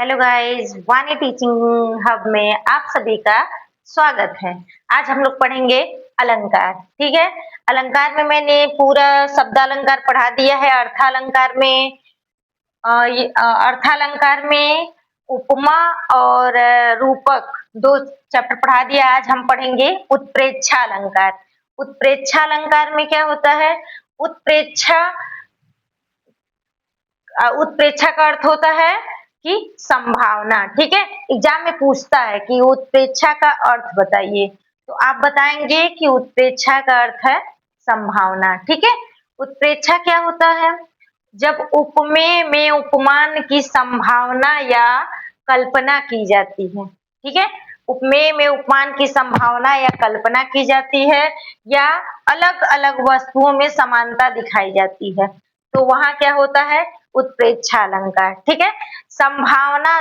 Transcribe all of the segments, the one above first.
Hello guys, वाणी teaching hub में आप सभी का स्वागत है। आज हम लोग पढ़ेंगे अलंकार। ठीक है। अलंकार में मैंने पूरा शब्दालंकार पढ़ा दिया है। अर्थालंकार में उपमा और रूपक दो चैप्टर पढ़ा दिया। आज हम पढ़ेंगे उत्प्रेक्षा अलंकार। उत्प्रेक्षा अलंकार में क्या होता है? उत्प्रेक्षा उत्प्रेक्षा का अर्थ होता है कि संभावना। ठीक है। एग्जाम में पूछता है कि उत्प्रेक्षा का अर्थ बताइए, तो आप बताएंगे कि उत्प्रेक्षा का अर्थ है संभावना। ठीक है। उत्प्रेक्षा क्या होता है? जब उपमेय में उपमान की संभावना या कल्पना की जाती है। ठीक है। उपमेय में उपमान की संभावना या कल्पना की जाती है, या अलग अलग वस्तुओं में समानता दिखाई जाती है, तो वहां क्या होता है? उत्प्रेक्षा अलंकार। ठीक है। संभावना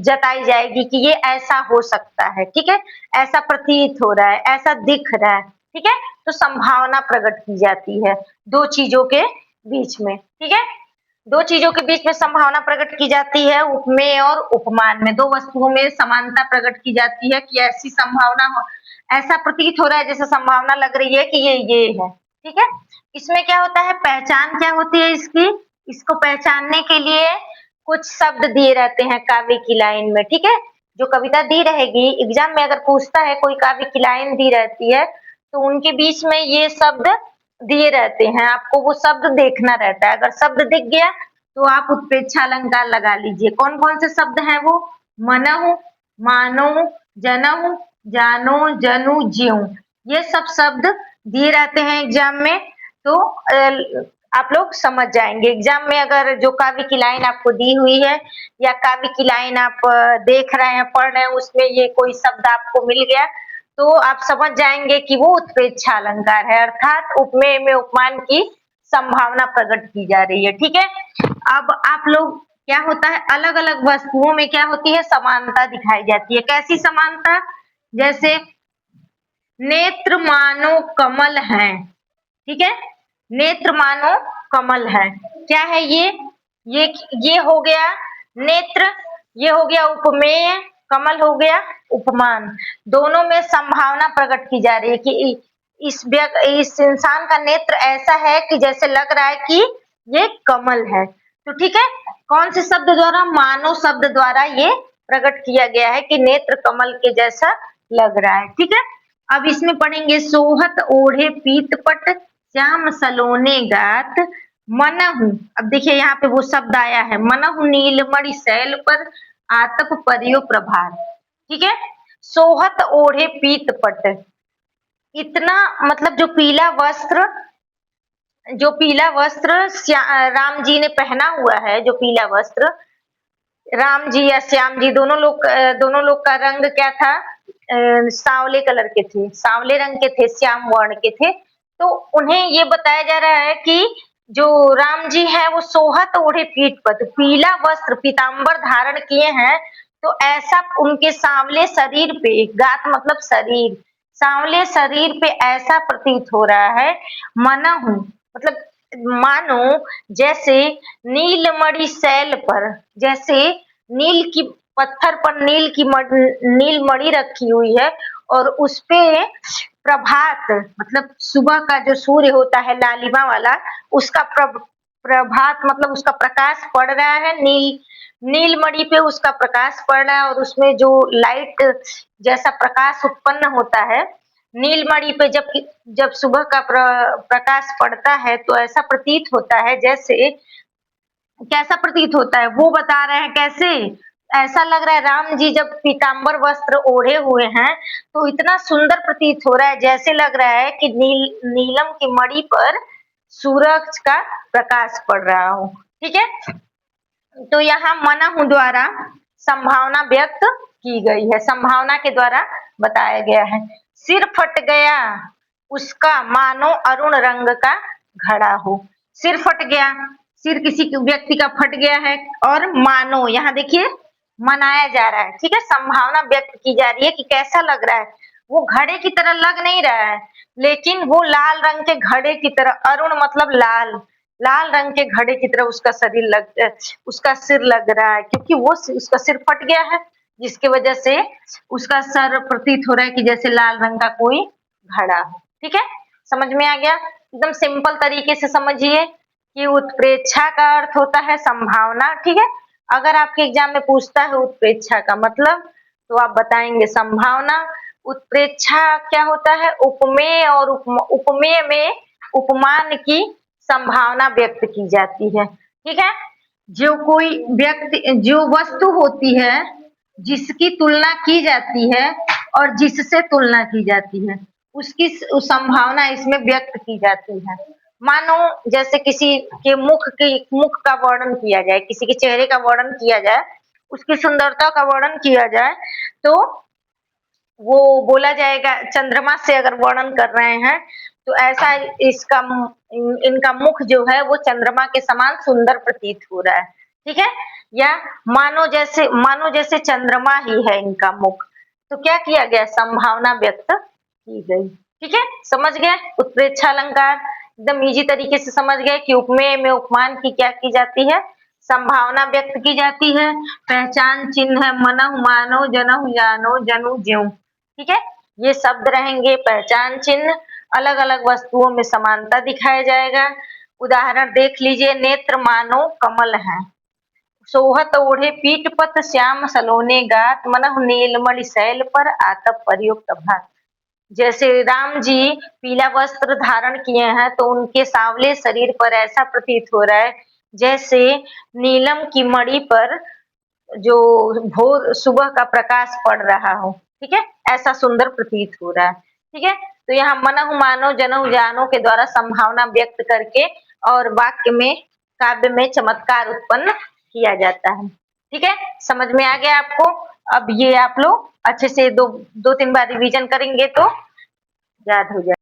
जताई जाएगी कि ये ऐसा हो सकता है। ठीक है। ऐसा प्रतीत हो रहा है, ऐसा दिख रहा है। ठीक है। तो संभावना प्रकट की जाती है दो चीजों के बीच में। ठीक है। दो चीजों के बीच में संभावना प्रकट की जाती है। उपमेय और उपमान में दो वस्तुओं में समानता प्रकट की जाती है कि ऐसी संभावना हो, ऐसा प्रतीत हो रहा है जैसे संभावना लग रही है कि ये है। ठीक है। इसमें क्या होता है? पहचान क्या होती है इसकी? इसको पहचानने के लिए कुछ शब्द दिए रहते हैं काव्य की लाइन में। ठीक है। जो कविता दी रहेगी, एग्जाम में अगर पूछता है कोई काव्य की लाइन दी रहती है, तो उनके बीच में ये शब्द दिए रहते हैं। आपको वो शब्द देखना रहता है। अगर शब्द दिख गया तो आप उत्प्रेक्षा अलंकार लगा लीजिए। कौन कौन से शब्द हैं वो? मनहु, मानो, जनहु, जानो, जनु, ज्यों, ये सब शब्द दिए रहते हैं एग्जाम में। तो आप लोग समझ जाएंगे। एग्जाम में अगर जो काव्य की लाइन आपको दी हुई है, या काव्य की लाइन आप देख रहे हैं, पढ़ रहे हैं, उसमें ये कोई शब्द आपको मिल गया, तो आप समझ जाएंगे कि वो उत्प्रेक्षा अलंकार है, अर्थात उपमेय में उपमान की संभावना प्रकट की जा रही है। ठीक है। अब आप लोग क्या होता है? अलग अलग वस्तुओं में क्या होती है? समानता दिखाई जाती है। कैसी समानता? जैसे नेत्र मानो कमल है। ठीक है। नेत्र मानो कमल है। क्या है ये हो गया नेत्र, ये हो गया उपमेय, कमल हो गया उपमान। दोनों में संभावना प्रकट की जा रही है कि इस इंसान का नेत्र ऐसा है कि जैसे लग रहा है कि ये कमल है। तो ठीक है। कौन से शब्द द्वारा? मानव शब्द द्वारा ये प्रकट किया गया है कि नेत्र कमल के जैसा लग रहा है। ठीक है। अब इसमें पढ़ेंगे सोहत ओढ़े पीतपट, श्याम सलोने गात, मनहु। अब देखिए यहाँ पे वो शब्द आया है, मनहु नीलमणि शैल पर, आतप परियो प्रभात। ठीक है। सोहत ओढ़े पीतपट, इतना मतलब जो पीला वस्त्र राम जी ने पहना हुआ है, जो पीला वस्त्र राम जी या श्याम जी दोनों लोग का रंग क्या था? सांवले कलर के थे, सांवले रंग के थे, श्याम वर्ण के थे। तो उन्हें ये बताया जा रहा है कि जो राम जी है वो सोहत ओढ़े पीठ पर, पीला वस्त्र पीताम्बर धारण किए हैं। तो ऐसा उनके सांवले शरीर पे, गात मतलब शरीर, सांवले शरीर पे ऐसा प्रतीत हो रहा है, मनहु मतलब मानो जैसे नीलमणि शैल पर, जैसे नील की पत्थर पर नीलमणि रखी हुई है, और उसपे प्रभात मतलब सुबह का जो सूर्य होता है लालिमा वाला, उसका प्रभात मतलब उसका प्रकाश पड़ रहा है। नीलमणि पे उसका प्रकाश पड़ रहा है, और उसमें जो लाइट जैसा प्रकाश उत्पन्न होता है नीलमणि पे, जब सुबह का प्रकाश पड़ता है, तो ऐसा प्रतीत होता है जैसे, कैसा प्रतीत होता है वो बता रहे हैं। कैसे? ऐसा लग रहा है राम जी जब पीताम्बर वस्त्र ओढ़े हुए हैं, तो इतना सुंदर प्रतीत हो रहा है, जैसे लग रहा है कि नीलम की मणि पर सूरज का प्रकाश पड़ रहा हो। ठीक है। तो यहाँ मनहु द्वारा संभावना व्यक्त की गई है, संभावना के द्वारा बताया गया है। सिर फट गया उसका, मानो अरुण रंग का घड़ा हो। सिर फट गया, सिर किसी व्यक्ति का फट गया है, और मानो यहाँ देखिए मनाया जा रहा है। ठीक है। संभावना व्यक्त की जा रही है कि कैसा लग रहा है, वो घड़े की तरह लग नहीं रहा है, लेकिन वो लाल रंग के घड़े की तरह, अरुण मतलब लाल, लाल रंग के घड़े की तरह उसका सिर लग रहा है, क्योंकि उसका सिर फट गया है, जिसकी वजह से उसका सर प्रतीत हो रहा है कि जैसे लाल रंग का कोई घड़ा हो। ठीक है, समझ में आ गया? एकदम सिंपल तरीके से समझिए कि उत्प्रेक्षा का अर्थ होता है संभावना। ठीक है, अगर आपके एग्जाम में पूछता है उत्प्रेक्षा का मतलब, तो आप बताएंगे संभावना। उत्प्रेक्षा क्या होता है? उपमेय और उपमेय में उपमान की संभावना व्यक्त की जाती है। ठीक है, जो वस्तु होती है जिसकी तुलना की जाती है और जिससे तुलना की जाती है, उसकी संभावना इसमें व्यक्त की जाती है। मानो जैसे किसी के मुख का वर्णन किया जाए, किसी के चेहरे का वर्णन किया जाए, उसकी सुंदरता का वर्णन किया जाए, तो वो बोला जाएगा, चंद्रमा से अगर वर्णन कर रहे हैं तो ऐसा इनका मुख जो है वो चंद्रमा के समान सुंदर प्रतीत हो रहा है। ठीक है, या मानो जैसे चंद्रमा ही है इनका मुख, तो क्या किया गया? संभावना व्यक्त की गई। ठीक है, समझ गए? उत्प्रेक्षा अलंकार एकदम इजी तरीके से समझ गए कि उपमेय में उपमान की क्या की जाती है? संभावना व्यक्त की जाती है। पहचान चिन्ह है मनहु मानो जनहु जानो जनु ज्यों। ठीक है, ये शब्द रहेंगे पहचान चिन्ह। अलग अलग वस्तुओं में समानता दिखाया जाएगा। उदाहरण देख लीजिए, नेत्र मानो कमल है, सोहत ओढ़े पीठ पत श्याम सलोने गात, मनहु नीलमणि शैल पर आतप प्रयुक्त भात। जैसे राम जी पीला वस्त्र धारण किए हैं, तो उनके सांवले शरीर पर ऐसा प्रतीत हो रहा है जैसे नीलम की मणि पर जो भोर सुबह का प्रकाश पड़ रहा हो। ठीक है, ऐसा सुंदर प्रतीत हो रहा है। ठीक है, तो यहाँ मनहु मानो जनहु जानो के द्वारा संभावना व्यक्त करके और वाक्य में, काव्य में चमत्कार उत्पन्न किया जाता है। ठीक है, समझ में आ गया आपको? अब ये आप लोग अच्छे से दो तीन बार रिवीजन करेंगे तो याद हो जाए।